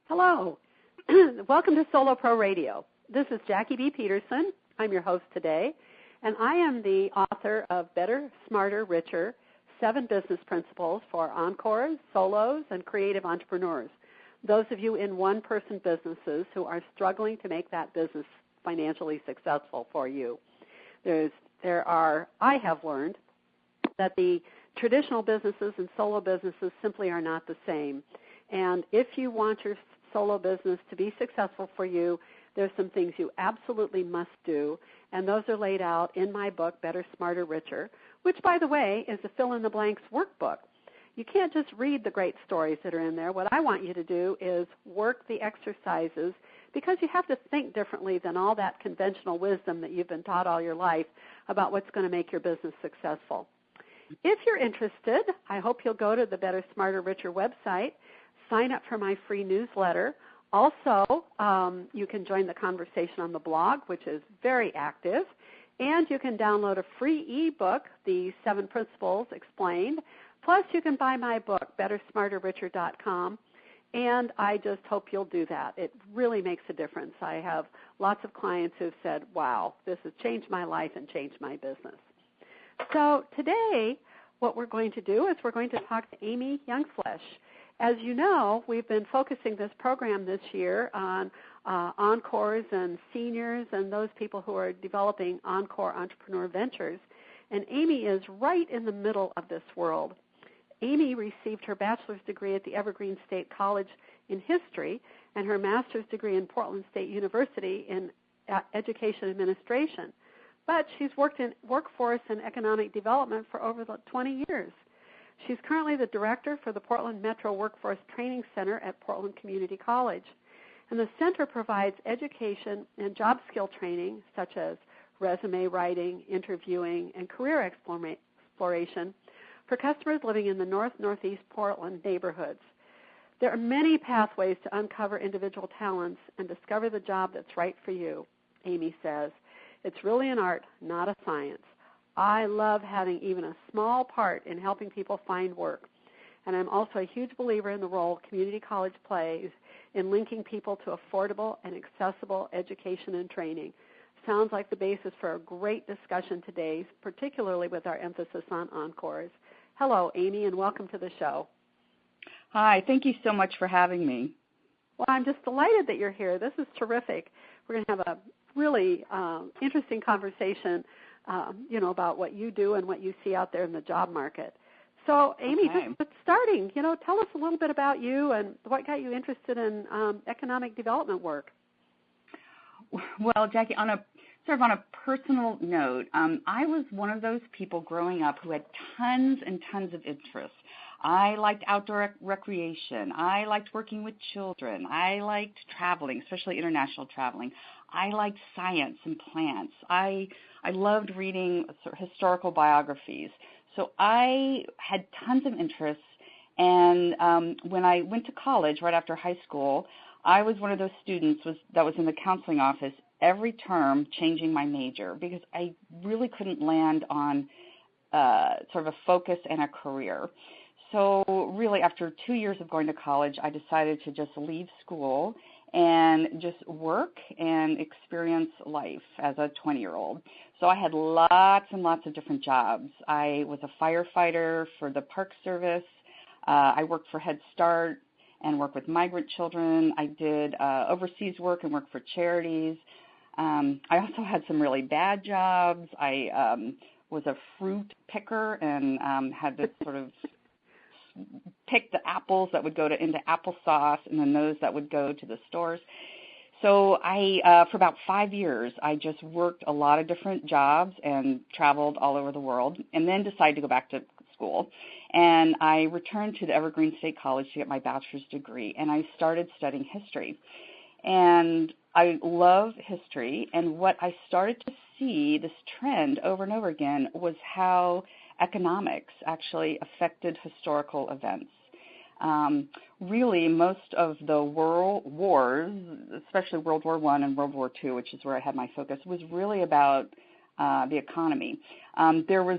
Hello. Welcome to Solo Pro Radio. This is Jackie B. Peterson. I'm your host today, and I am the author of Better, Smarter, Richer, 7 Business Principles for Encores, Solos, and Creative Entrepreneurs. Those of you in one-person businesses who are struggling to make that business financially successful for you. I have learned that the traditional businesses and solo businesses simply are not the same. And if you want your solo business to be successful for you, there's some things you absolutely must do, and those are laid out in my book, Better, Smarter, Richer, which, by the way, is a fill-in-the-blanks workbook. You can't just read the great stories that are in there. What I want you to do is work the exercises, because you have to think differently than all that conventional wisdom that you've been taught all your life about what's going to make your business successful. If you're interested, I hope you'll go to the Better, Smarter, Richer website, sign up for my free newsletter. Also, you can join the conversation on the blog, which is very active, and you can download a free ebook, The 7 Principles Explained. Plus, you can buy my book, bettersmarterricher.com, and I just hope you'll do that. It really makes a difference. I have lots of clients who've said, wow, this has changed my life and changed my business. So today, what we're going to do is we're going to talk to Amy Youngflesh. As you know, we've been focusing this program this year on encores and seniors and those people who are developing encore entrepreneur ventures. And Amy is right in the middle of this world. Amy received her bachelor's degree at the Evergreen State College in history and her master's degree in Portland State University in education administration. But she's worked in workforce and economic development for over 20 years. She's currently the director for the Portland Metro Workforce Training Center at Portland Community College. And the center provides education and job skill training such as resume writing, interviewing, and career exploration for customers living in the northeast Portland neighborhoods. There are many pathways to uncover individual talents and discover the job that's right for you, Amy says. It's really an art, not a science. I love having even a small part in helping people find work. And I'm also a huge believer in the role community college plays in linking people to affordable and accessible education and training. Sounds like the basis for a great discussion today, particularly with our emphasis on encores. Hello, Amy, and welcome to the show. Hi, thank you so much for having me. Well, I'm just delighted that you're here. This is terrific. We're going to have a really interesting conversation about what you do and what you see out there in the job market. So, Amy, just starting, tell us a little bit about you and what got you interested in economic development work. Well, Jackie, on a personal note, I was one of those people growing up who had tons and tons of interests. I liked outdoor recreation. I liked working with children. I liked traveling, especially international traveling. I liked science and plants. I loved reading historical biographies. So I had tons of interests, and when I went to college right after high school, I was one of those students that was in the counseling office every term changing my major because I really couldn't land on sort of a focus and a career. So really, after 2 years of going to college, I decided to just leave school and just work and experience life as a 20-year-old. So I had lots and lots of different jobs. I was a firefighter for the Park Service. I worked for Head Start and worked with migrant children. I did overseas work and worked for charities. I also had some really bad jobs. I was a fruit picker and had to sort of pick the apples that would go into applesauce and then those that would go to the stores. So I, for about 5 years, I just worked a lot of different jobs and traveled all over the world and then decided to go back to school. And I returned to the Evergreen State College to get my bachelor's degree, and I started studying history. And I love history, and what I started to see, this trend over and over again, was how economics actually affected historical events. Really, most of the world wars, especially World War I and World War II, which is where I had my focus, was really about the economy. There was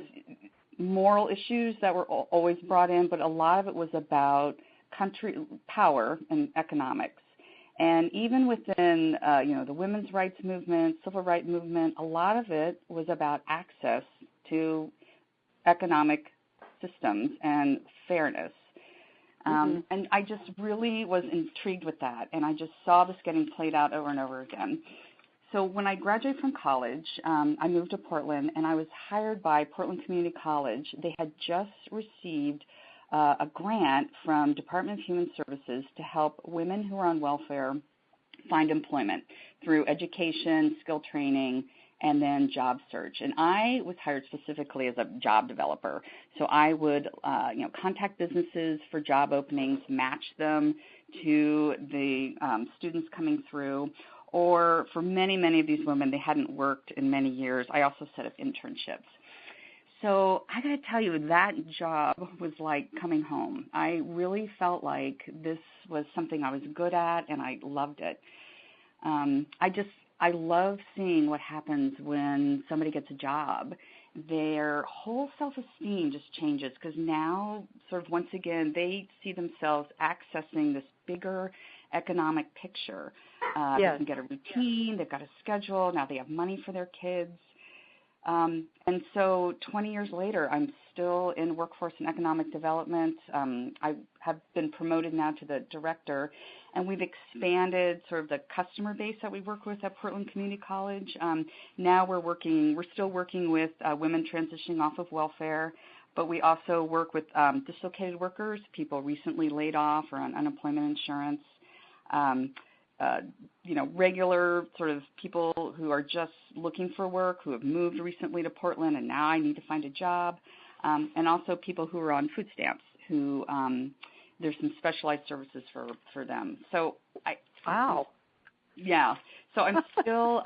moral issues that were always brought in, but a lot of it was about country power and economics. And even within, the women's rights movement, civil rights movement, a lot of it was about access to economic systems and fairness. And I just really was intrigued with that, and I just saw this getting played out over and over again. So when I graduated from college, I moved to Portland, and I was hired by Portland Community College. They had just received a grant from Department of Human Services to help women who are on welfare find employment through education, skill training, and then job search. And I was hired specifically as a job developer. So I would, contact businesses for job openings, match them to the students coming through. Or for many, many of these women, they hadn't worked in many years. I also set up internships. So I got to tell you, that job was like coming home. I really felt like this was something I was good at, and I loved it. I love seeing what happens when somebody gets a job. Their whole self-esteem just changes because now, sort of once again, they see themselves accessing this bigger economic picture. They can get a routine, they've got a schedule, now they have money for their kids. And so 20 years later, I'm still in workforce and economic development. I have been promoted now to the director, and we've expanded sort of the customer base that we work with at Portland Community College. Now we're still working with women transitioning off of welfare, but we also work with dislocated workers, people recently laid off or on unemployment insurance. Regular sort of people who are just looking for work, who have moved recently to Portland and now I need to find a job, and also people who are on food stamps, who there's some specialized services for them. So Wow. Yeah. So I'm still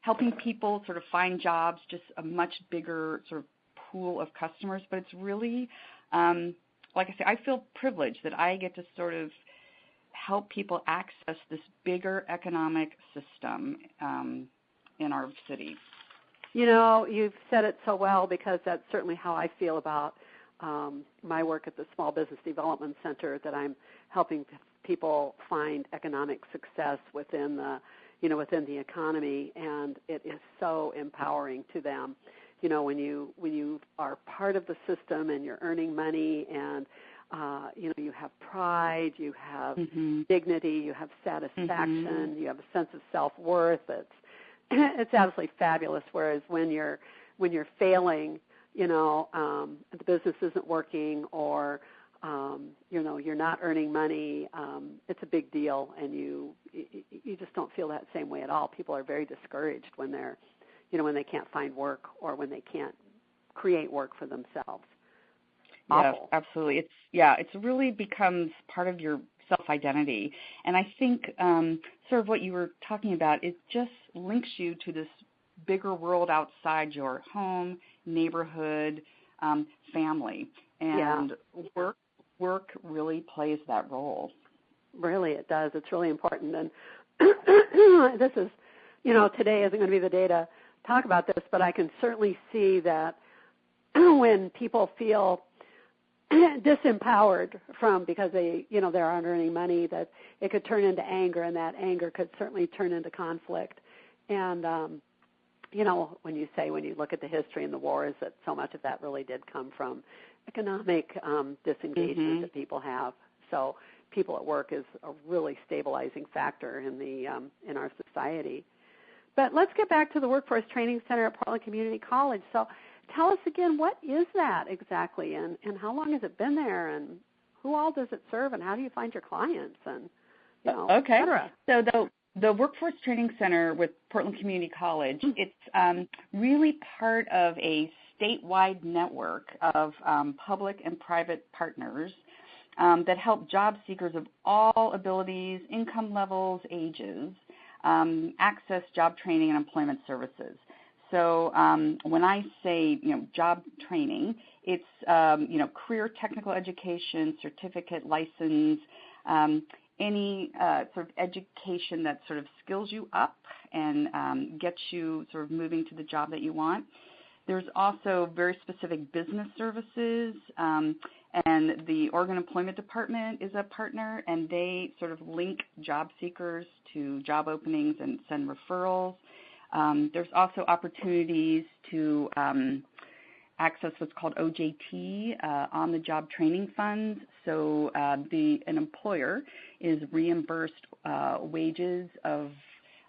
helping people sort of find jobs, just a much bigger sort of pool of customers, but it's really, like I say, I feel privileged that I get to sort of help people access this bigger economic system in our city. You've said it so well, because that's certainly how I feel about my work at the Small Business Development Center, that I'm helping people find economic success within the economy, and it is so empowering to them. When you are part of the system and you're earning money, and you have pride, you have dignity, you have satisfaction, you have a sense of self-worth. It's absolutely fabulous. Whereas when you're failing, the business isn't working, or you're not earning money, it's a big deal, and you just don't feel that same way at all. People are very discouraged when when they can't find work, or when they can't create work for themselves. Yeah, absolutely. It's really becomes part of your self-identity. And I think sort of what you were talking about, it just links you to this bigger world outside your home, neighborhood, family. And work really plays that role. Really, it does. It's really important. And this is, today isn't going to be the day to talk about this, but I can certainly see that when people feel disempowered because they aren't earning money, that it could turn into anger, and that anger could certainly turn into conflict. And when you look at the history and the wars, that so much of that really did come from economic disengagement that people have. So people at work is a really stabilizing factor in our society. But let's get back to the Workforce Training Center at Portland Community College. So tell us again, what is that exactly, and how long has it been there, and who all does it serve, and how do you find your clients, and et cetera? So the Workforce Training Center with Portland Community College, it's really part of a statewide network of public and private partners that help job seekers of all abilities, income levels, ages, access job training and employment services. So when I say, job training, it's, career technical education, certificate, license, any sort of education that sort of skills you up and gets you sort of moving to the job that you want. There's also very specific business services, And the Oregon Employment Department is a partner, and they sort of link job seekers to job openings and send referrals. There's also opportunities to access what's called OJT, on-the-job training funds. So an employer is reimbursed wages of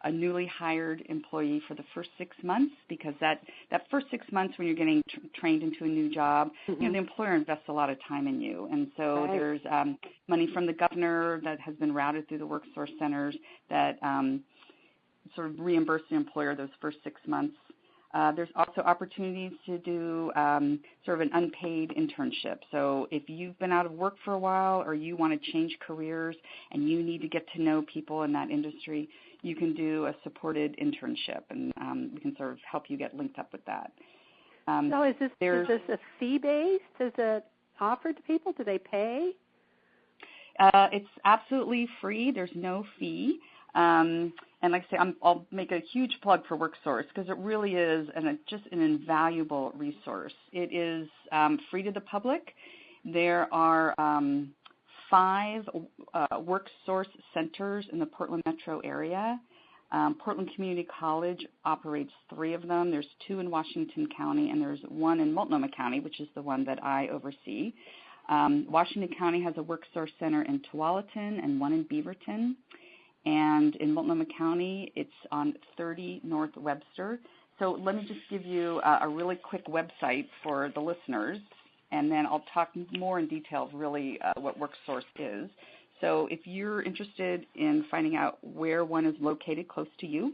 a newly hired employee for the first 6 months, because that first 6 months when you're getting trained into a new job, the employer invests a lot of time in you. And so there's money from the governor that has been routed through the WorkSource centers that sort of reimburse the employer those first 6 months. There's also opportunities to do sort of an unpaid internship. So if you've been out of work for a while, or you want to change careers and you need to get to know people in that industry, you can do a supported internship, and we can sort of help you get linked up with that. So is this a fee-based? Is it offered to people? Do they pay? It's absolutely free. There's no fee. And like I say, I'll make a huge plug for WorkSource, because it really is just an invaluable resource. It is free to the public. There are 5 WorkSource centers in the Portland metro area. Portland Community College operates 3 of them. There's 2 in Washington County, and there's 1 in Multnomah County, which is the one that I oversee. Washington County has a WorkSource Center in Tualatin and 1 in Beaverton. And in Multnomah County, it's on 30 North Webster. So let me just give you a really quick website for the listeners, and then I'll talk more in detail of really what WorkSource is. So if you're interested in finding out where one is located close to you,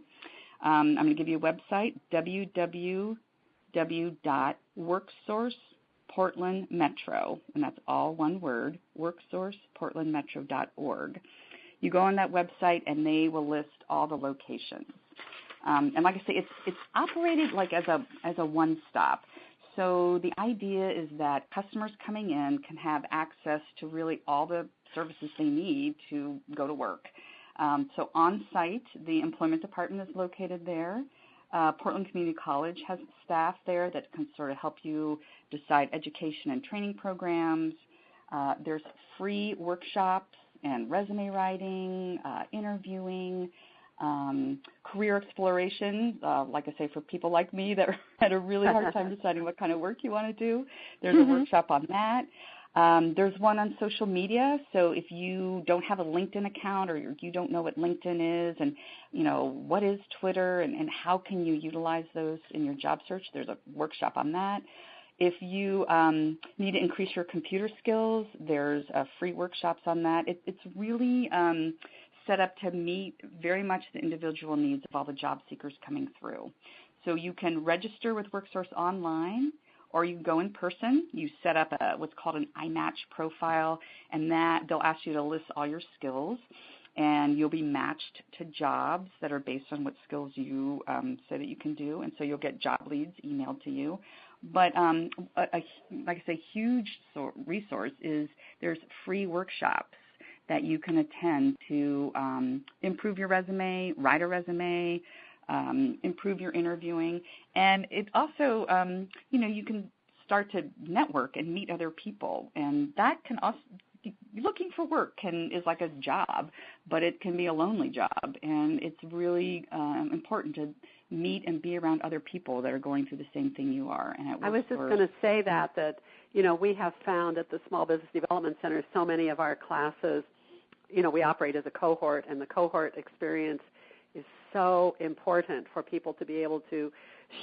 I'm going to give you a website, www.worksourceportlandmetro, and that's all one word, worksourceportlandmetro.org. You go on that website, and they will list all the locations. And like I say, it's operated like as a one-stop. So the idea is that customers coming in can have access to really all the services they need to go to work. So on-site, the employment department is located there. Portland Community College has staff there that can sort of help you decide education and training programs. There's free workshops and resume writing, interviewing, career exploration, like I say, for people like me that had a really hard time deciding what kind of work you want to do. There's a workshop on that. There's one on social media. So if you don't have a LinkedIn account, or you don't know what LinkedIn is, and what is Twitter, and how can you utilize those in your job search, there's a workshop on that. If you need to increase your computer skills, there's free workshops on that. It's really set up to meet very much the individual needs of all the job seekers coming through. So you can register with WorkSource online, or you can go in person. You set up what's called an iMatch profile, and that they'll ask you to list all your skills, and you'll be matched to jobs that are based on what skills you say that you can do, and so you'll get job leads emailed to you. But like I say, huge resource is there's free workshops that you can attend to improve your resume, write a resume, improve your interviewing, and it also, you can start to network and meet other people, and that can also, looking for work is like a job, but it can be a lonely job, and it's really important to meet and be around other people that are going through the same thing you are. And I was just going to say that we have found at the Small Business Development Center, so many of our classes, we operate as a cohort, and the cohort experience is so important for people to be able to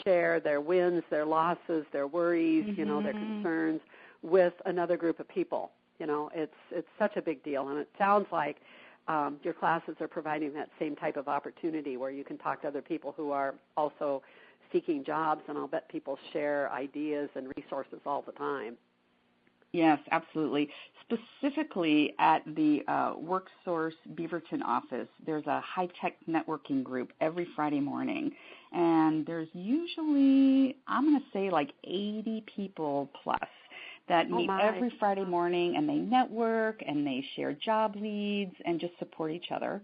share their wins, their losses, their worries, their concerns with another group of people. It's such a big deal, and it sounds like your classes are providing that same type of opportunity where you can talk to other people who are also seeking jobs, and I'll bet people share ideas and resources all the time. Yes, absolutely. Specifically at the WorkSource Beaverton office, there's a high-tech networking group every Friday morning, and there's usually, I'm going to say, like 80 people plus that meet every Friday morning, and they network, and they share job leads, and just support each other.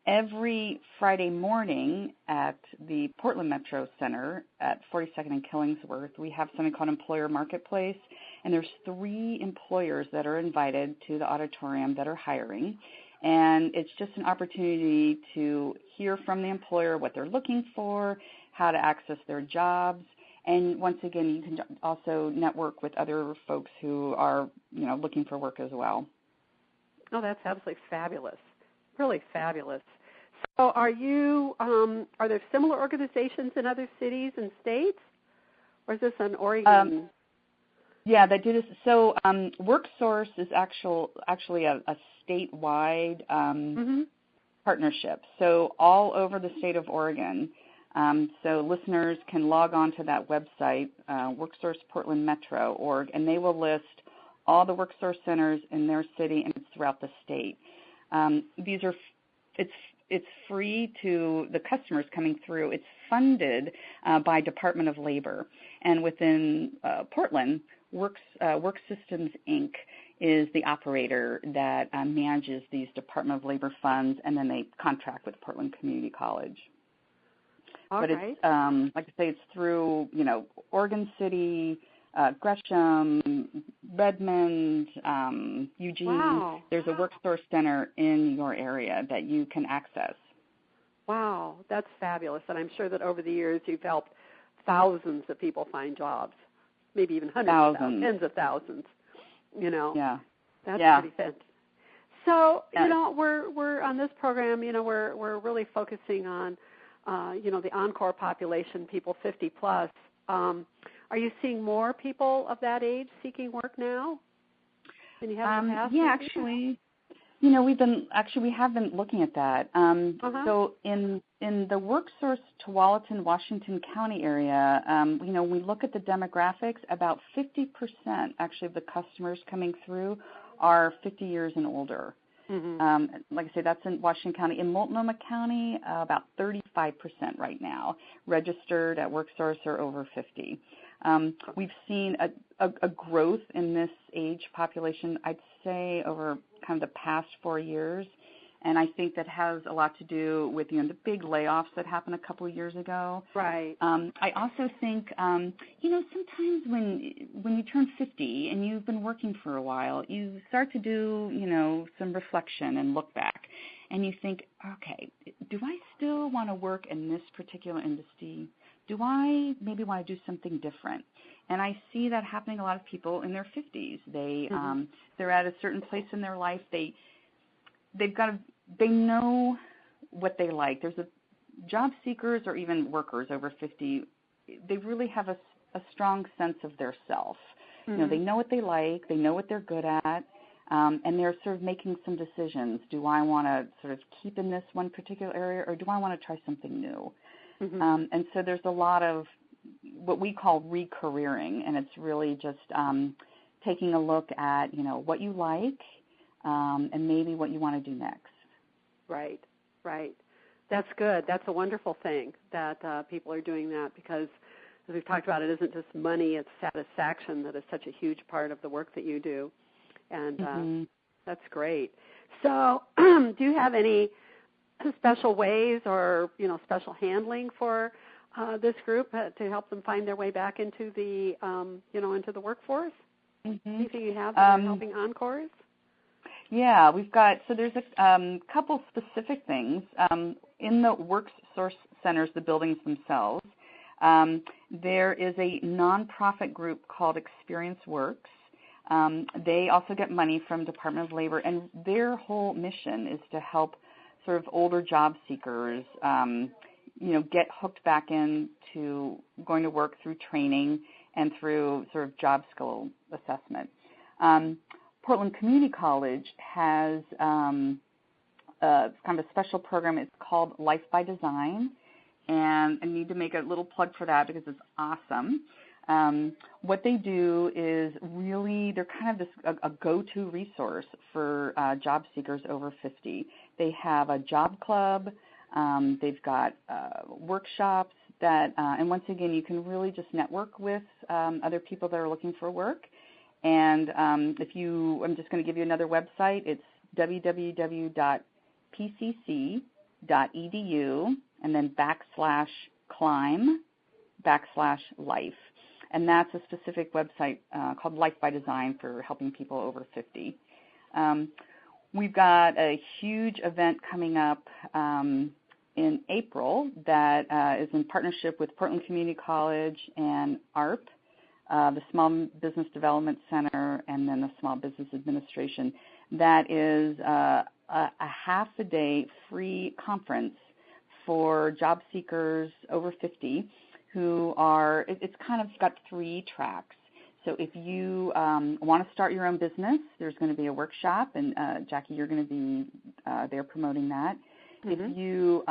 Every Friday morning at the Portland Metro Center at 42nd and Killingsworth, we have something called Employer Marketplace, and there's 3 employers that are invited to the auditorium that are hiring. And it's just an opportunity to hear from the employer what they're looking for, how to access their jobs. And once again, you can also network with other folks who are, looking for work as well. Oh, that's absolutely fabulous. Really fabulous. So are there similar organizations in other cities and states? Or is this an Oregon? Yeah, that do this. So WorkSource is actually a statewide partnership. So all over the state of Oregon. So listeners can log on to that website, WorkSource Portland Metro org, and they will list all the WorkSource centers in their city and throughout the state. It's free to the customers coming through. It's funded by Department of Labor, and within Portland, Work Systems Inc. is the operator that manages these Department of Labor funds, and then they contract with Portland Community College. All but right. It's, like I say, it's through, Oregon City, Gresham, Redmond, Eugene. Wow. There's a WorkSource Center in your area that you can access. Wow, that's fabulous. And I'm sure that over the years you've helped thousands of people find jobs, maybe even hundreds of thousands, tens of thousands, Yeah. That's pretty fantastic. So, we're on this program, we're really focusing on, the Encore population, people 50 plus. Are you seeing more people of that age seeking work now than you have in the past? Yeah, actually, we have been looking at that. So in the WorkSource Tualatin, Washington County area, we look at the demographics. About 50% actually of the customers coming through are 50 years and older. Like I say, that's in Washington County. In Multnomah County, about 35% right now registered at WorkSource are over 50. We've seen a growth in this age population, I'd say, over kind of the past 4 years, and I think that has a lot to do with the big layoffs that happened a couple of years ago. Right. I also think, sometimes when you turn 50 and you've been working for a while, you start to do, some reflection and look back, and you think, okay, do I still want to work in this particular industry? Do I maybe want to do something different? And I see that happening a lot of people in their 50s. They're at a certain place in their life. They know what they like. There's job seekers or even workers over 50. They really have a strong sense of their self. They know what they like. They know what they're good at. And they're sort of making some decisions. Do I want to sort of keep in this one particular area, or do I want to try something new? And so there's a lot of what we call re-careering, and it's really just taking a look at, what you like and maybe what you want to do next. Right. That's good. That's a wonderful thing that people are doing that, because, as we've talked about, it isn't just money, it's satisfaction that is such a huge part of the work that you do. And that's great. So do you have any special ways or, special handling for this group to help them find their way back into the, into the workforce? Anything you have that are helping Encores? Yeah, we've got, so there's a couple specific things. In the WorkSource centers, the buildings themselves, there is a nonprofit group called Experience Works. They also get money from Department of Labor, and their whole mission is to help sort of older job seekers, get hooked back into going to work through training and through sort of job skill assessment. Portland Community College has kind of a special program. It's called Life by Design, and I need to make a little plug for that because it's awesome. What they do is really, they're kind of this a go-to resource for job seekers over 50. They have a job club. They've got workshops that, and once again, you can really just network with other people that are looking for work. And I'm just going to give you another website. It's www.pcc.edu and then /climb/life. and that's a specific website called Life by Design for helping people over 50. We've got a huge event coming up in April that is in partnership with Portland Community College and ARP, the Small Business Development Center, and then the Small Business Administration. That is a half-a-day free conference for job seekers over 50 who are, it's kind of got 3 tracks. So if you want to start your own business, there's going to be a workshop, and Jackie, you're going to be there promoting that. Mm-hmm. If you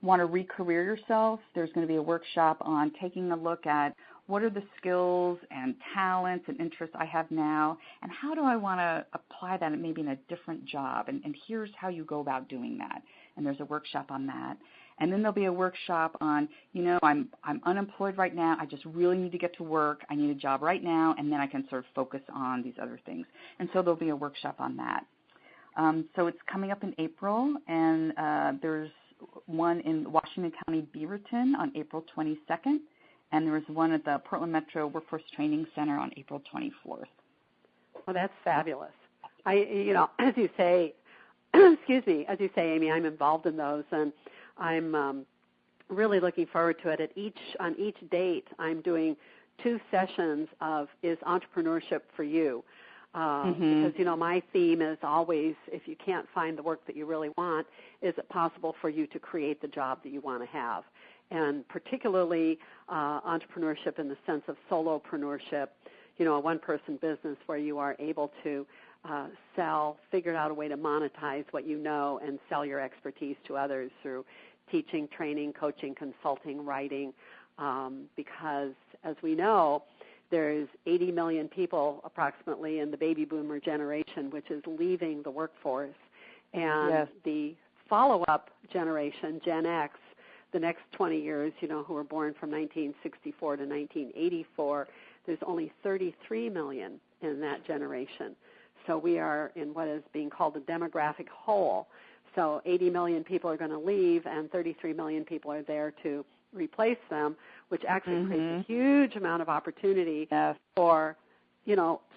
want to re-career yourself, there's going to be a workshop on taking a look at what are the skills and talents and interests I have now, and how do I want to apply that maybe in a different job, and here's how you go about doing that. And there's a workshop on that. And then there'll be a workshop on, I'm unemployed right now. I just really need to get to work. I need a job right now, and then I can sort of focus on these other things. And so there'll be a workshop on that. So it's coming up in April, and there's one in Washington County, Beaverton on April 22nd, and there was one at the Portland Metro Workforce Training Center on April 24th. Well, that's fabulous. As you say, Amy, I'm involved in those, and I'm really looking forward to it. On each date, I'm doing 2 sessions of Is Entrepreneurship for You? Because, my theme is always, if you can't find the work that you really want, is it possible for you to create the job that you want to have? And particularly entrepreneurship in the sense of solopreneurship, a one-person business where you are able to figure out a way to monetize what you know and sell your expertise to others through teaching, training, coaching, consulting, writing, because as we know, there's 80 million people approximately in the baby boomer generation, which is leaving the workforce. And the follow-up generation, Gen X, the next 20 years, who were born from 1964 to 1984, there's only 33 million in that generation. So we are in what is being called a demographic hole. So 80 million people are going to leave, and 33 million people are there to replace them, which actually creates a huge amount of opportunity for,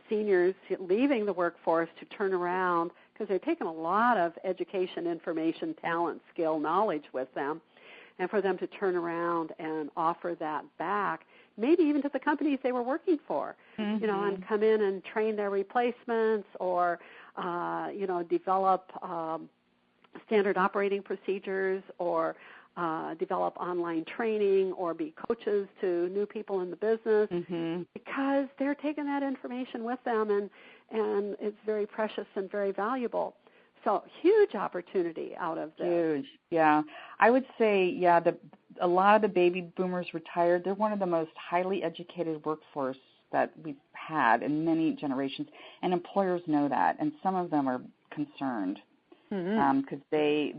seniors leaving the workforce to turn around, because they're taking a lot of education, information, talent, skill, knowledge with them, and for them to turn around and offer that back, maybe even to the companies they were working for, and come in and train their replacements or, develop standard operating procedures or develop online training or be coaches to new people in the business because they're taking that information with them and it's very precious and very valuable. So huge opportunity out of this. Huge, yeah. I would say, a lot of the baby boomers retired. They're one of the most highly educated workforce that we've had in many generations, and employers know that, and some of them are concerned because they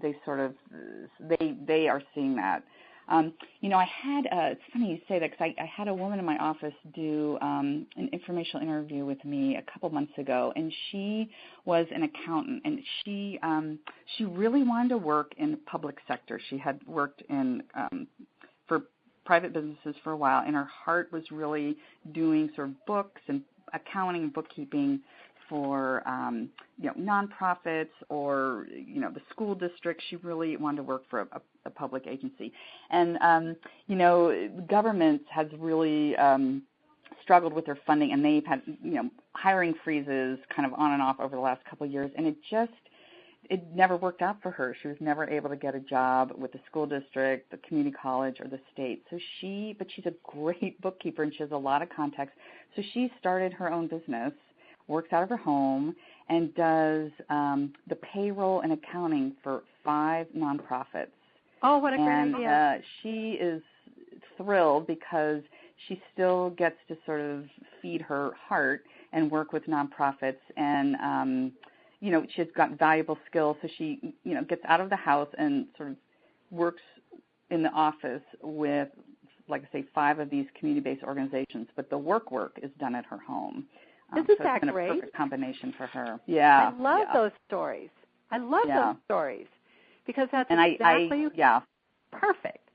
are seeing that. I had, it's funny you say that because I had a woman in my office do an informational interview with me a couple months ago, and she was an accountant, and she really wanted to work in the public sector. She had worked in for private businesses for a while, and her heart was really doing sort of books and accounting and bookkeeping for nonprofits or the school district. She really wanted to work for a public agency, and government has really struggled with their funding, and they've had hiring freezes kind of on and off over the last couple of years, and it never worked out for her. She was never able to get a job with the school district, the community college, or the state. But she's a great bookkeeper, and she has a lot of contacts. So she started her own business, works out of her home, and does the payroll and accounting for 5 nonprofits. Oh, what a great idea. She is thrilled because she still gets to sort of feed her heart and work with nonprofits, and she's got valuable skills, so she gets out of the house and sort of works in the office with, like I say, 5 of these community-based organizations, but the work is done at her home. Isn't so that it's been great? A perfect combination for her. Yeah. I love those stories. Those stories because that's exactly perfect.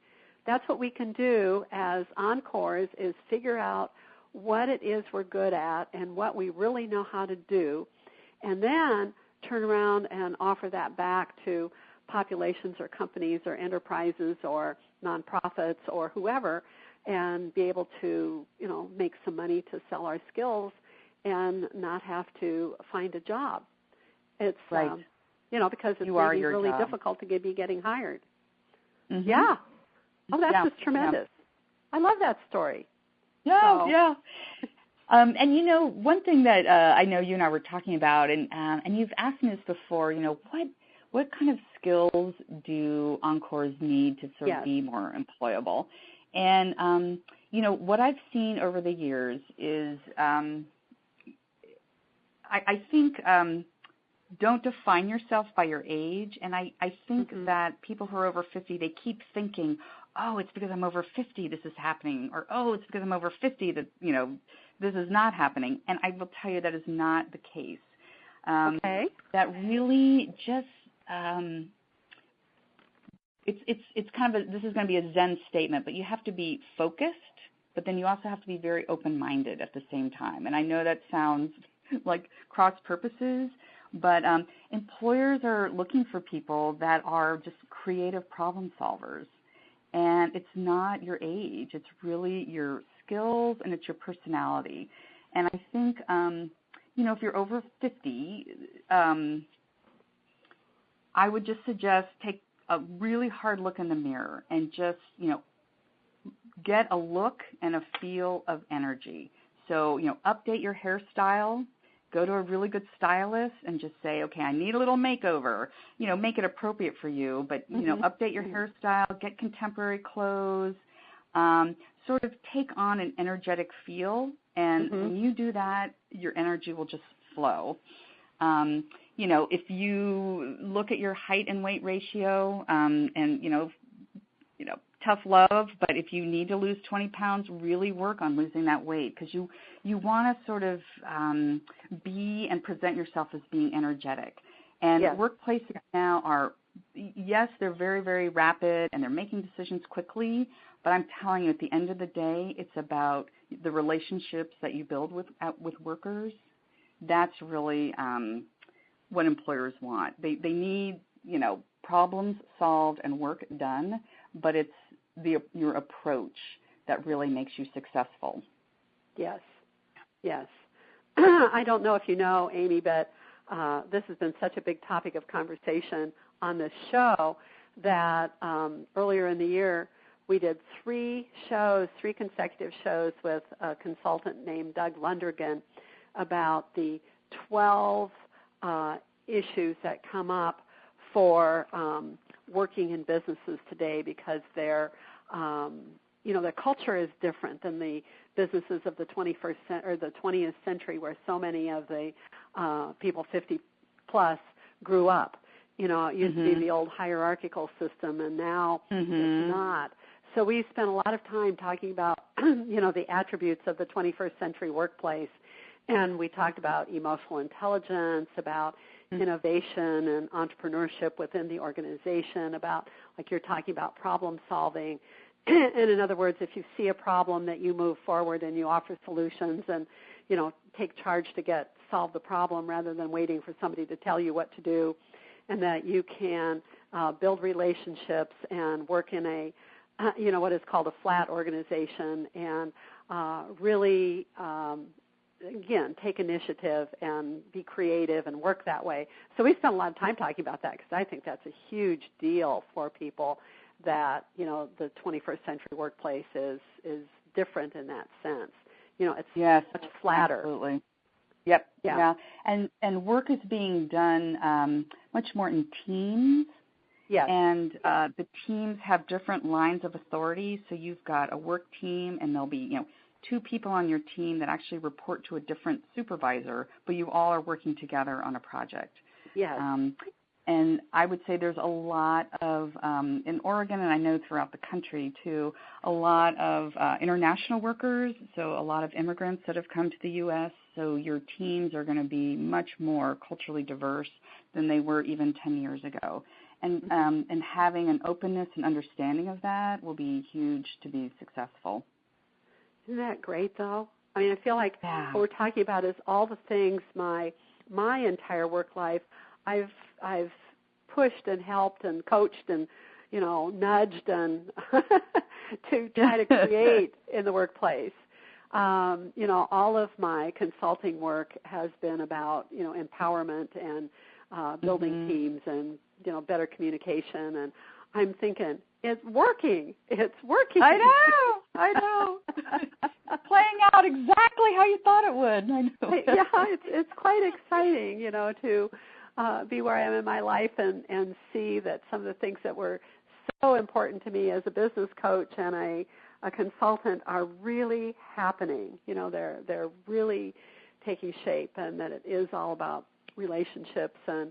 That's what we can do as encores is figure out what it is we're good at and what we really know how to do, and then turn around and offer that back to populations or companies or enterprises or nonprofits or whoever, and be able to, make some money to sell our skills and not have to find a job. It's, right. Because it's really job. difficult to be getting hired. Mm-hmm. Yeah. Oh, that's just tremendous. Yeah. I love that story. Yeah, yeah. And one thing that I know you and I were talking about, and you've asked me this before, what kind of skills do Encores need to sort of be more employable? And, what I've seen over the years is I think don't define yourself by your age. And I think that people who are over 50, they keep thinking, oh, it's because I'm over 50 this is happening, or oh, it's because I'm over 50 that, this is not happening. And I will tell you that is not the case. That really just it's kind of this is going to be a Zen statement, but you have to be focused, but then you also have to be very open-minded at the same time. And I know that sounds like cross purposes, but employers are looking for people that are just creative problem solvers. And it's not your age. It's really your skills and it's your personality. And I think, if you're over 50, I would just suggest take a really hard look in the mirror and just, get a look and a feel of energy. So, update your hairstyle. Go to a really good stylist and just say, okay, I need a little makeover. Make it appropriate for you, but, update your hairstyle, get contemporary clothes, sort of take on an energetic feel. And when you do that, your energy will just flow. If you look at your height and weight ratio, and, tough love, but if you need to lose 20 pounds, really work on losing that weight, because you want to sort of be and present yourself as being energetic. And workplaces now are, yes, they're very, very rapid and they're making decisions quickly, but I'm telling you, at the end of the day, it's about the relationships that you build with workers. That's really what employers want. They need, problems solved and work done, but it's your approach that really makes you successful. Yes. I don't know if you know, Amy, but this has been such a big topic of conversation on this show that earlier in the year we did 3 consecutive shows with a consultant named Doug Lundergan about the 12 issues that come up for working in businesses today, because their culture is different than the businesses of the 20th century, where so many of the people 50 plus grew up. It used to be the old hierarchical system, and now it's not. So we spent a lot of time talking about, the attributes of the 21st century workplace, and we talked about emotional intelligence, about innovation and entrepreneurship within the organization, about, like you're talking about, problem solving. And in other words, if you see a problem, that you move forward and you offer solutions and, take charge to solve the problem rather than waiting for somebody to tell you what to do, and that you can build relationships and work in a, what is called a flat organization, and really again, take initiative and be creative and work that way. So we spent a lot of time talking about that, because I think that's a huge deal for people, that, the 21st century workplace is different in that sense. It's much flatter. Absolutely. Yep. Yeah. And work is being done much more in teams. Yes. And the teams have different lines of authority. So you've got a work team, and there'll be, 2 people on your team that actually report to a different supervisor, but you all are working together on a project. Yes. And I would say there's a lot of, in Oregon, and I know throughout the country too, a lot of international workers, so a lot of immigrants that have come to the U.S., so your teams are going to be much more culturally diverse than they were even 10 years ago. And having an openness and understanding of that will be huge to be successful. Isn't that great, though? I mean, I feel like what we're talking about is all the things my entire work life I've pushed and helped and coached and, nudged and to try to create in the workplace. All of my consulting work has been about, empowerment and building teams and, better communication. And I'm thinking, it's working. It's working. I know. Playing out exactly how you thought it would. I know. Yeah, it's quite exciting, to be where I am in my life and see that some of the things that were so important to me as a business coach and a consultant are really happening. They're really taking shape, and that it is all about relationships and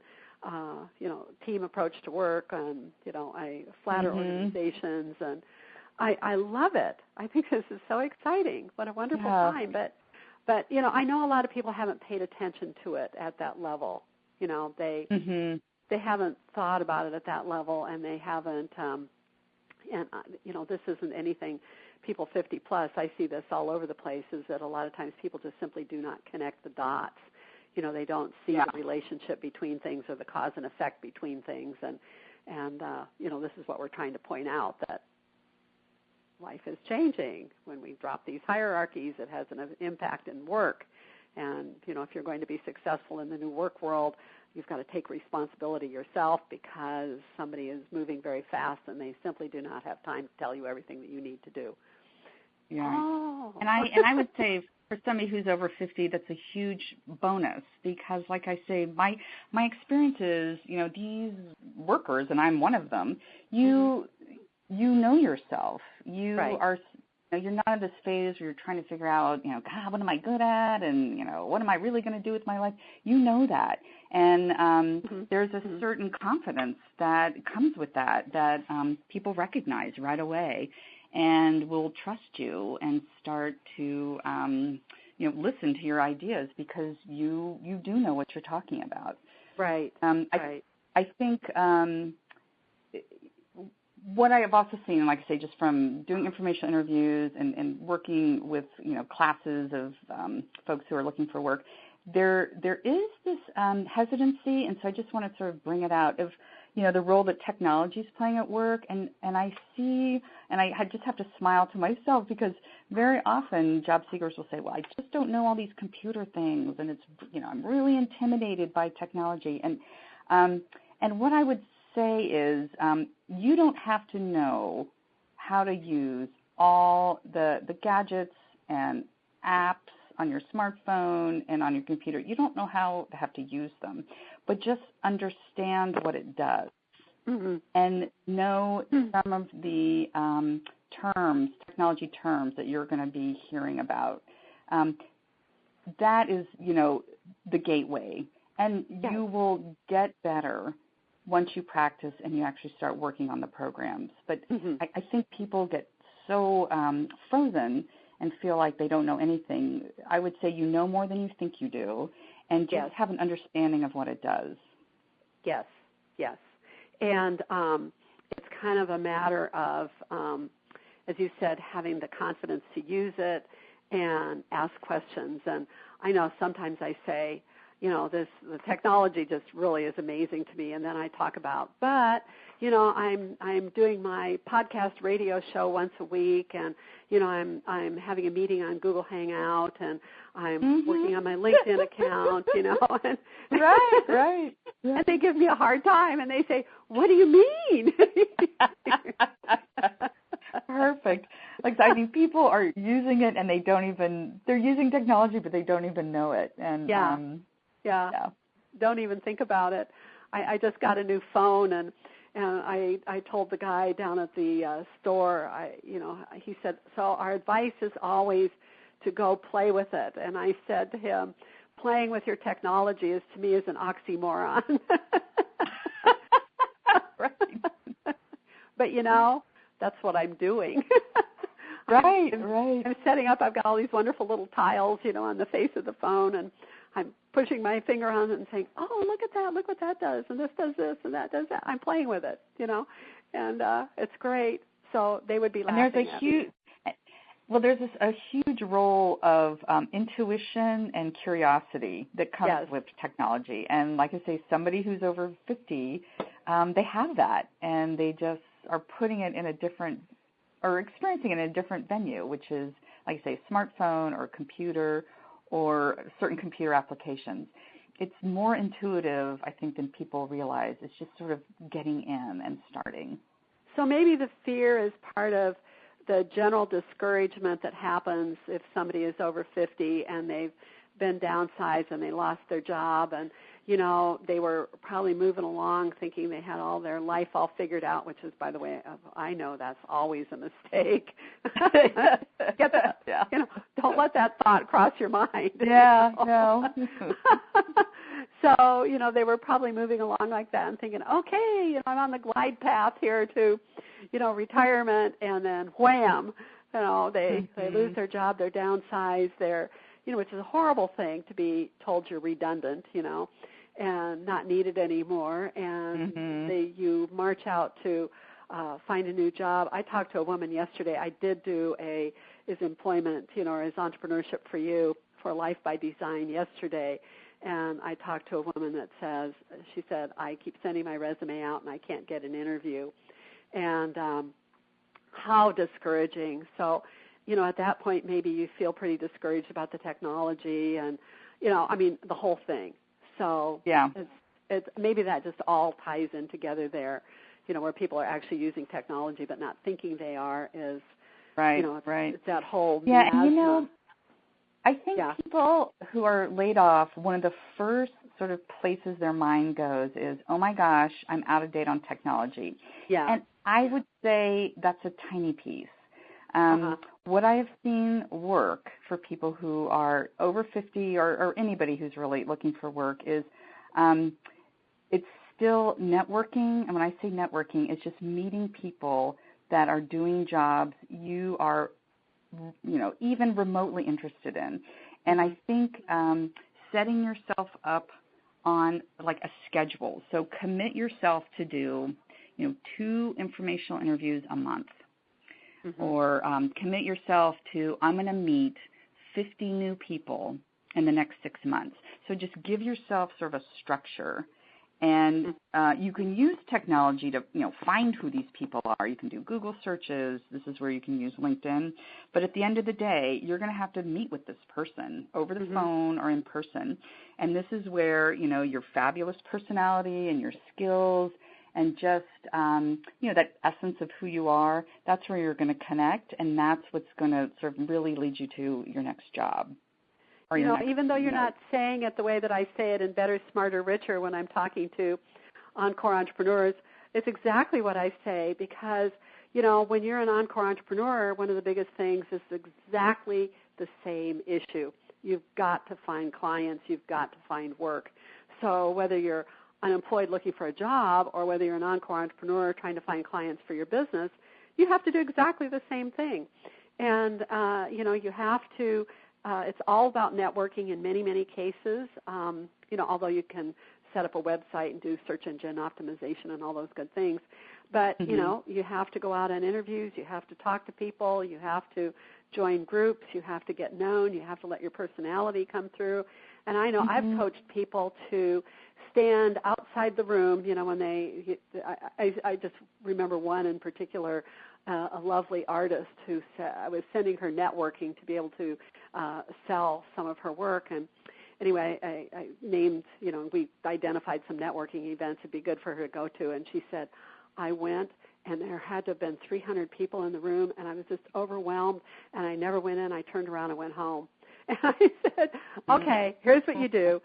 team approach to work, and I flatter organizations, and I love it. I think this is so exciting. What a wonderful time. But I know a lot of people haven't paid attention to it at that level. They haven't thought about it at that level, and they haven't. This isn't anything. People 50 plus, I see this all over the place. Is that a lot of times people just simply do not connect the dots. They don't see the relationship between things or the cause and effect between things, and this is what we're trying to point out, that life is changing. When we drop these hierarchies, it has an impact in work. And, if you're going to be successful in the new work world, you've got to take responsibility yourself, because somebody is moving very fast and they simply do not have time to tell you everything that you need to do. Yeah. Oh. And I would say for somebody who's over 50, that's a huge bonus, because, like I say, my experience is, these workers, and I'm one of them, you know yourself. You are, you're not in this phase where you're trying to figure out, God, what am I good at, and what am I really going to do with my life? You know that, and there's a certain confidence that comes with that people recognize right away, and will trust you and start to listen to your ideas, because you do know what you're talking about. Right. I think what I have also seen, like I say, just from doing informational interviews and working with classes of folks who are looking for work, there is this hesitancy, and so I just want to sort of bring it out of the role that technology is playing at work, and I see, and I just have to smile to myself, because very often job seekers will say, well, I just don't know all these computer things, and it's I'm really intimidated by technology, and what I would say is you don't have to know how to use all the gadgets and apps on your smartphone and on your computer. You don't know how to have to use them, but just understand what it does and know some of the technology terms that you're going to be hearing about. That is, the gateway, and you will get better once you practice and you actually start working on the programs. But I think people get so frozen and feel like they don't know anything. I would say you know more than you think you do, and just have an understanding of what it does. Yes. And it's kind of a matter of, as you said, having the confidence to use it and ask questions. And I know sometimes I say, the technology just really is amazing to me, and then I talk about, but I'm doing my podcast radio show once a week, and I'm having a meeting on Google Hangout, and I'm working on my LinkedIn account, and right. And they give me a hard time, and they say, "What do you mean?" Perfect. Like, I mean, people are using it, and they're using technology, but they don't even know it, and Yeah. Don't even think about it. I just got a new phone, and I told the guy down at the store, he said, so our advice is always to go play with it. And I said to him, playing with your technology to me is an oxymoron. Right. But, that's what I'm doing. Right. I'm setting up, I've got all these wonderful little tiles, on the face of the phone, and I'm pushing my finger on it and saying, oh, look at that, look what that does, and this does this, and that does that. I'm playing with it, and it's great. So they would be laughing and there's a huge, Well, there's a huge role of intuition and curiosity that comes with technology. And like I say, somebody who's over 50, they have that, and they just are putting it in a different, or experiencing it in a different venue, which is, like I say, smartphone or computer or certain computer applications. It's more intuitive, I think, than people realize. It's just sort of getting in and starting. So maybe the fear is part of the general discouragement that happens if somebody is over 50 and they've been downsized and they lost their job, and they were probably moving along thinking they had all their life all figured out, which is, by the way, I know that's always a mistake. Get that? Yeah. Don't let that thought cross your mind. Yeah, no. So, they were probably moving along like that and thinking, okay, I'm on the glide path here to, retirement, and then wham, they lose their job, they're downsized, they're, which is a horrible thing to be told you're redundant, and not needed anymore, and you march out to find a new job. I talked to a woman yesterday. I did do his employment, or his entrepreneurship for you for Life by Design yesterday. And I talked to a woman that she said, I keep sending my resume out and I can't get an interview. And how discouraging. So, at that point, maybe you feel pretty discouraged about the technology and, the whole thing. So yeah, it's maybe that just all ties in together there, where people are actually using technology but not thinking they are is, right, it's that whole miasma. And, I think people who are laid off, one of the first sort of places their mind goes is, oh my gosh, I'm out of date on technology. Yeah. And I would say that's a tiny piece. What I have seen work for people who are over 50 or anybody who's really looking for work is it's still networking. And when I say networking, it's just meeting people that are doing jobs you are even remotely interested in. And I think setting yourself up on like a schedule. So commit yourself to do, 2 informational interviews a month. Or commit yourself to, I'm going to meet 50 new people in the next 6 months. So just give yourself sort of a structure. And you can use technology to, find who these people are. You can do Google searches. This is where you can use LinkedIn. But at the end of the day, you're going to have to meet with this person over the phone or in person. And this is where, your fabulous personality and your skills and just, that essence of who you are, that's where you're going to connect. And that's what's going to sort of really lead you to your next job. Even though you're not saying it the way that I say it in Better, Smarter, Richer when I'm talking to Encore entrepreneurs, it's exactly what I say because, when you're an Encore entrepreneur, one of the biggest things is exactly the same issue. You've got to find clients. You've got to find work. So whether you're unemployed looking for a job or whether you're an Encore entrepreneur trying to find clients for your business, you have to do exactly the same thing. And, you have to it's all about networking in many, many cases, although you can set up a website and do search engine optimization and all those good things. But, you have to go out on interviews. You have to talk to people. You have to join groups. You have to get known. You have to let your personality come through. And I know I've coached people to stand outside the room, when I just remember one in particular, a lovely artist who said I was sending her networking to be able to sell some of her work. And anyway, I named, we identified some networking events it'd be good for her to go to. And she said, I went, and there had to have been 300 people in the room, and I was just overwhelmed, and I never went in. I turned around and went home. And I said, okay, here's what you do.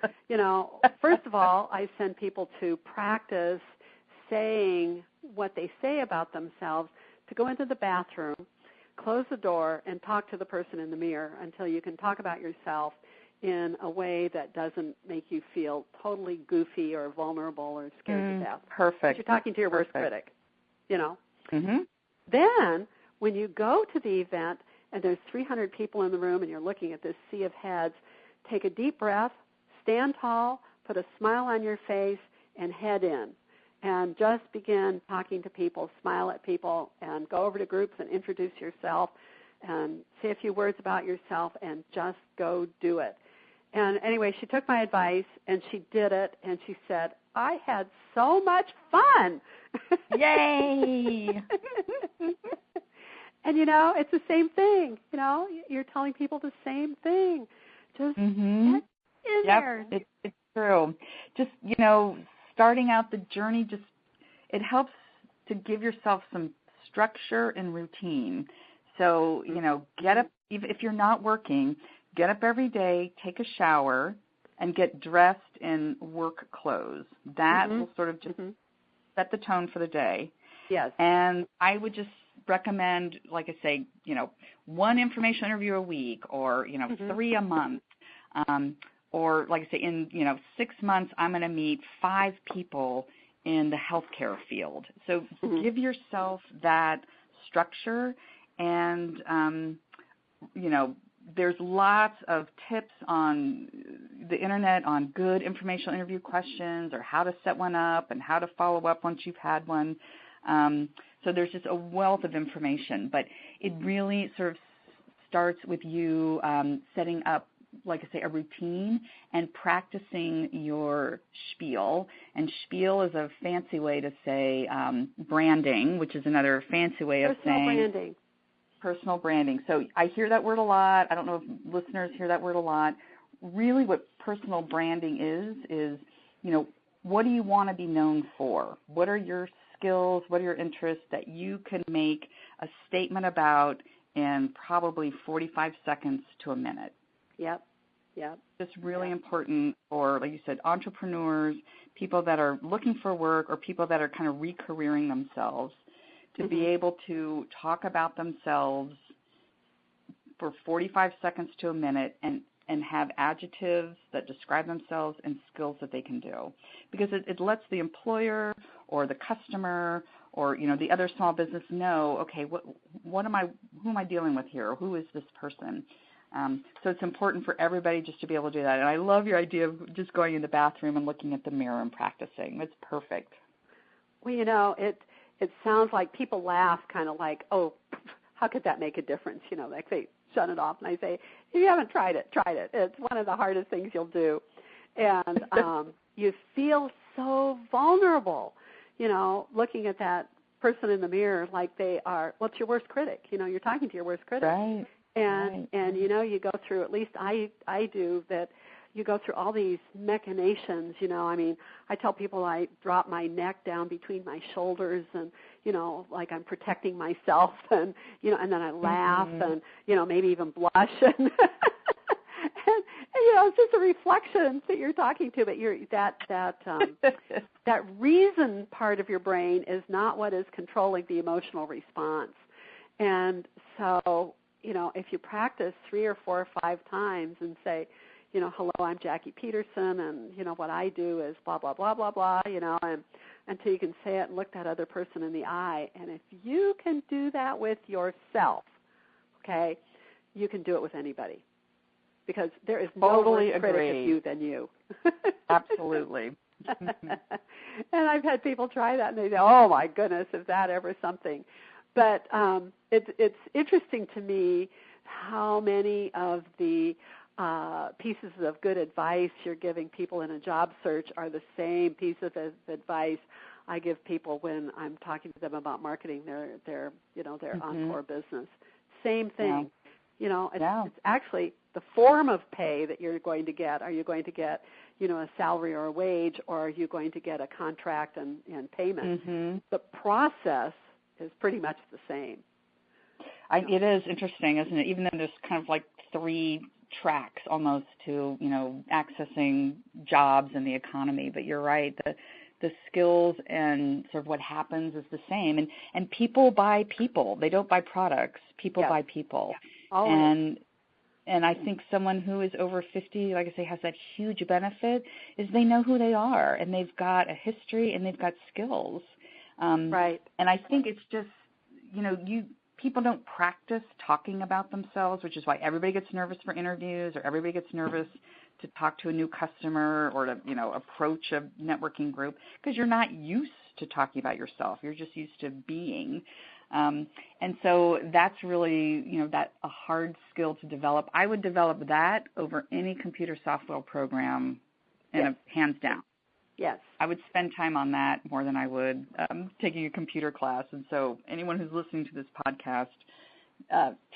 First of all, I send people to practice saying what they say about themselves, to go into the bathroom, close the door, and talk to the person in the mirror until you can talk about yourself in a way that doesn't make you feel totally goofy or vulnerable or scared to death. Perfect. You're talking to your worst critic, Then, when you go to the event and there's 300 people in the room and you're looking at this sea of heads, take a deep breath, stand tall, put a smile on your face, and head in. And just begin talking to people, smile at people, and go over to groups and introduce yourself. and say a few words about yourself and just go do it. And anyway, she took my advice, and she did it, and she said, I had so much fun. Yay! And, it's the same thing. You're telling people the same thing. Just get in there. It's true. Just, starting out the journey, it helps to give yourself some structure and routine. So, get up, if you're not working, get up every day, take a shower, and get dressed in work clothes. That will sort of just set the tone for the day. Yes. And I would just recommend, like I say, one information interview a week, or, 3 a month. Or like I say, in, 6 months, I'm going to meet 5 people in the healthcare field. So give yourself that structure, and, there's lots of tips on the internet on good informational interview questions, or how to set one up and how to follow up once you've had one. So there's just a wealth of information, but it really sort of starts with you setting up, like I say, a routine and practicing your spiel. And spiel is a fancy way to say branding, which is another fancy way of saying personal branding. So I hear that word a lot. I don't know if listeners hear that word a lot. Really what personal branding is, what do you want to be known for? What are your skills? What are your interests that you can make a statement about in probably 45 seconds to a minute? Yep. It's really important for, like you said, entrepreneurs, people that are looking for work, or people that are kind of re-careering themselves, to be able to talk about themselves for 45 seconds to a minute and have adjectives that describe themselves and skills that they can do. Because it lets the employer or the customer or, the other small business know, okay, who am I dealing with here? Or who is this person? So it's important for everybody just to be able to do that. And I love your idea of just going in the bathroom and looking at the mirror and practicing. It's perfect. Well, it sounds like people laugh, kind of like, oh, how could that make a difference? Like they shut it off, and I say, if you haven't tried it, try it. It's one of the hardest things you'll do. And you feel so vulnerable, looking at that person in the mirror like they are, well, it's your worst critic. You're talking to your worst critic. Right. And you go through, at least I do, that you go through all these machinations, I tell people I drop my neck down between my shoulders and, like I'm protecting myself, and, and then I laugh and, maybe even blush and, it's just a reflection that you're talking to, but that reason part of your brain is not what is controlling the emotional response. And so, if you practice 3 or 4 or 5 times and say, hello, I'm Jackie Peterson, and, what I do is blah, blah, blah, blah, blah, and until you can say it and look that other person in the eye. And if you can do that with yourself, okay, you can do it with anybody, because there is no worse critic of you than you. Absolutely. And I've had people try that, and they say, oh, my goodness, is that ever something? But it's interesting to me how many of the pieces of good advice you're giving people in a job search are the same piece of advice I give people when I'm talking to them about marketing their encore business. Same thing. Yeah. It's actually the form of pay that you're going to get. Are you going to get, a salary or a wage, or are you going to get a contract and payment? The process is pretty much the same. It is interesting, isn't it? Even though there's kind of like 3 tracks almost to, accessing jobs and the economy. But you're right, the skills and sort of what happens is the same. And people buy people. They don't buy products. People buy people. Always. And I think someone who is over 50, like I say, has that huge benefit is they know who they are, and they've got a history, and they've got skills. Right. And I think it's just, people don't practice talking about themselves, which is why everybody gets nervous for interviews, or everybody gets nervous to talk to a new customer, or to, approach a networking group, because you're not used to talking about yourself. You're just used to being. And so that's really, that a hard skill to develop. I would develop that over any computer software program, hands down. Yes. I would spend time on that more than I would taking a computer class. And so anyone who's listening to this podcast,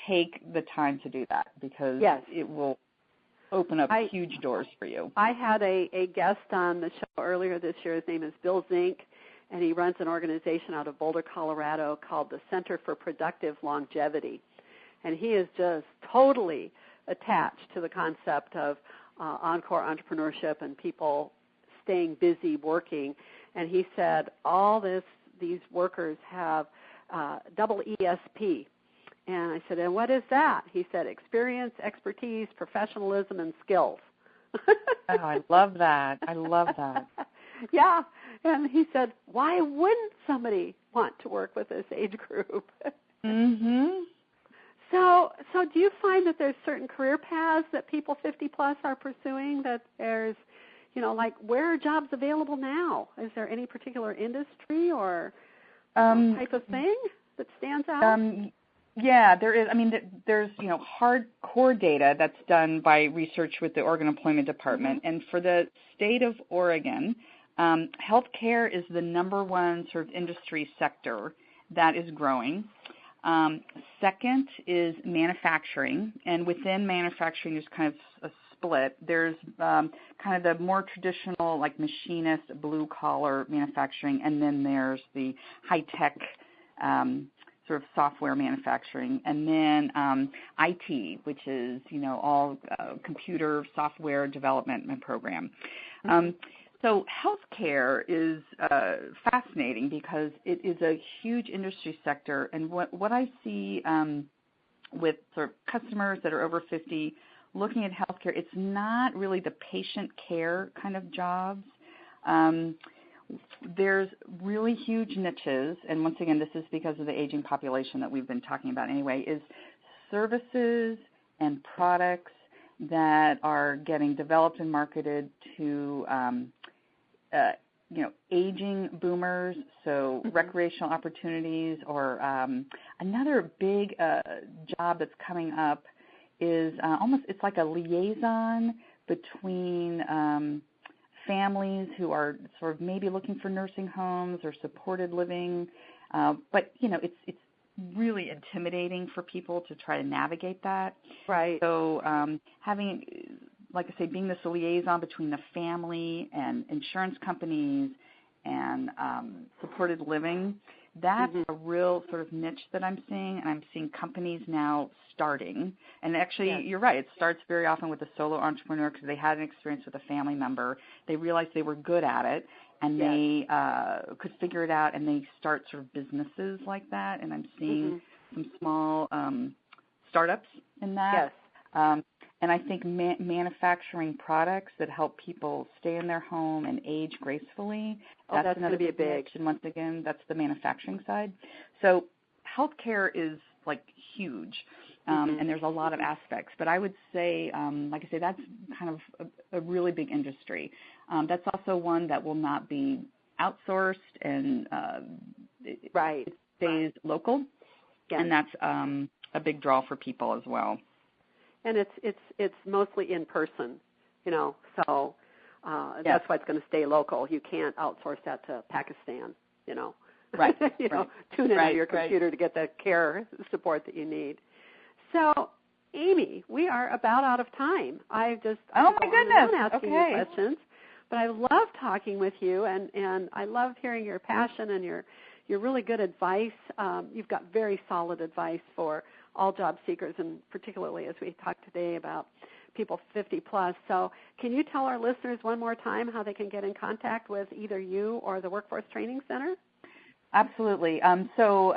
take the time to do that, because it will open up huge doors for you. I had a guest on the show earlier this year. His name is Bill Zink, and he runs an organization out of Boulder, Colorado called the Center for Productive Longevity. And he is just totally attached to the concept of encore entrepreneurship and people staying busy working. And he said these workers have double ESP. And I said, and what is that? He said, experience, expertise, professionalism, and skills. Oh, I love that. I love that. Yeah. And he said, why wouldn't somebody want to work with this age group? Mm-hmm. So do you find that there's certain career paths that people 50 plus are pursuing, that there's, like, where are jobs available now? Is there any particular industry or type of thing that stands out? Yeah, there is. I mean, there's, hardcore data that's done by research with the Oregon Employment Department. Mm-hmm. And for the state of Oregon, healthcare is the number one sort of industry sector that is growing. Second is manufacturing. And within manufacturing, there's kind of a split. There's kind of the more traditional, like machinist, blue-collar manufacturing, and then there's the high-tech sort of software manufacturing, and then IT, which is, all computer software development and program. So healthcare is fascinating because it is a huge industry sector, and what I see with sort of customers that are over 50 looking at healthcare, it's not really the patient care kind of jobs. There's really huge niches, and once again, this is because of the aging population that we've been talking about anyway, is services and products that are getting developed and marketed to, aging boomers, so recreational opportunities, or another big job that's coming up is it's like a liaison between families who are sort of maybe looking for nursing homes or supported living, but it's really intimidating for people to try to navigate that. Right. So having, like I say, being this liaison between the family and insurance companies and supported living, that's a real sort of niche that I'm seeing, and I'm seeing companies now starting. And actually, you're right, it starts very often with a solo entrepreneur because they had an experience with a family member. They realized they were good at it, and they could figure it out, and they start sort of businesses like that. And I'm seeing some small startups in that. Yes. And I think manufacturing products that help people stay in their home and age gracefully, that's going to be a big. And once again, that's the manufacturing side. So healthcare is like huge, and there's a lot of aspects. But I would say, like I say, that's kind of a really big industry. That's also one that will not be outsourced, and it stays local, and that's a big draw for people as well. And it's mostly in person, so that's why it's going to stay local. You can't outsource that to Pakistan, Right. Tune in on your computer to get the care support that you need. So, Amy, we are about out of time. My goodness. Asking you questions, but I love talking with you, and I love hearing your passion and your really good advice. You've got very solid advice for all job seekers, and particularly as we talk today about people 50 plus. So can you tell our listeners one more time how they can get in contact with either you or the Workforce Training Center? Absolutely. So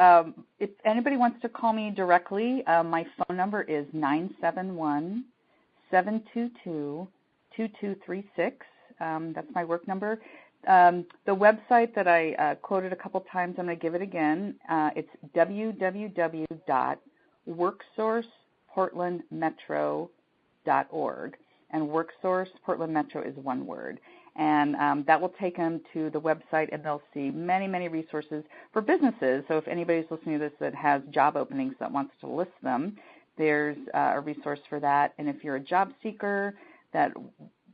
if anybody wants to call me directly, my phone number is 971-722-2236. That's my work number. The website that I quoted a couple times, I'm going to give it again. It's www.worksourceportlandmetro.org, and WorkSource Portland Metro is one word. And that will take them to the website, and they'll see many, many resources for businesses. So if anybody's listening to this that has job openings that wants to list them, there's a resource for that. And if you're a job seeker that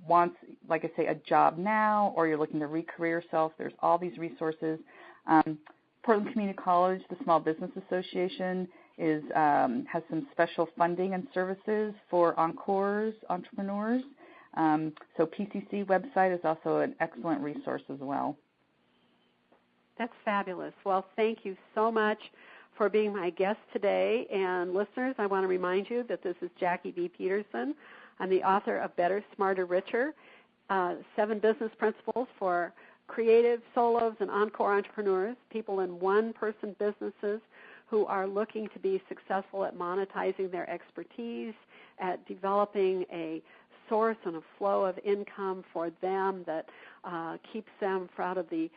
wants, like I say, a job now, or you're looking to re-career yourself, there's all these resources. Portland Community College, the Small Business Association, has some special funding and services for Encores entrepreneurs. So PCC website is also an excellent resource as well. That's fabulous. Well, thank you so much for being my guest today. And listeners, I want to remind you that this is Jackie B. Peterson. I'm the author of Better, Smarter, Richer, 7 Business Principles for Creative, Solos, and Encore Entrepreneurs, people in one-person businesses who are looking to be successful at monetizing their expertise, at developing a source and a flow of income for them that keeps them out of the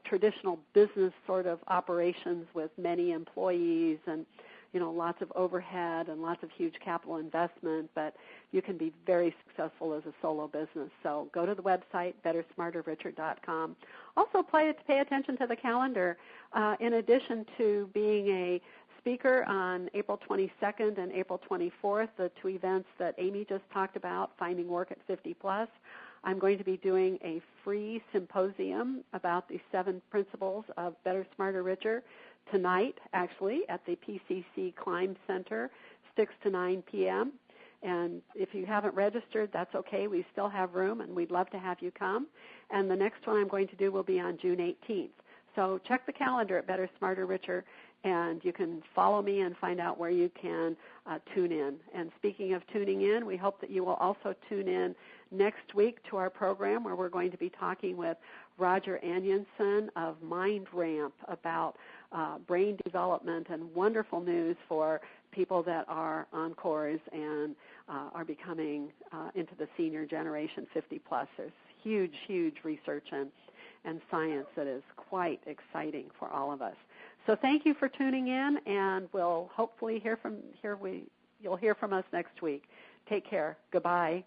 traditional business sort of operations with many employees and, you know, lots of overhead and lots of huge capital investment, but you can be very successful as a solo business. So go to the website, bettersmarterricher.com. Also pay attention to the calendar. In addition to being a speaker on April 22nd and April 24th, the 2 events that Amy just talked about, Finding Work at 50 Plus, I'm going to be doing a free symposium about the 7 principles of Better, Smarter, Richer tonight, actually, at the PCC Climb Center, 6 to 9 p.m. And if you haven't registered, that's okay. We still have room, and we'd love to have you come. And the next one I'm going to do will be on June 18th. So check the calendar at Better, Smarter, Richer, and you can follow me and find out where you can tune in. And speaking of tuning in, we hope that you will also tune in next week to our program where we're going to be talking with Roger Anionson of Mind Ramp about brain development and wonderful news for people that are encores and are becoming into the senior generation 50 plus. There's huge, huge research and science that is quite exciting for all of us. So thank you for tuning in, and we'll hopefully you'll hear from us next week. Take care. Goodbye.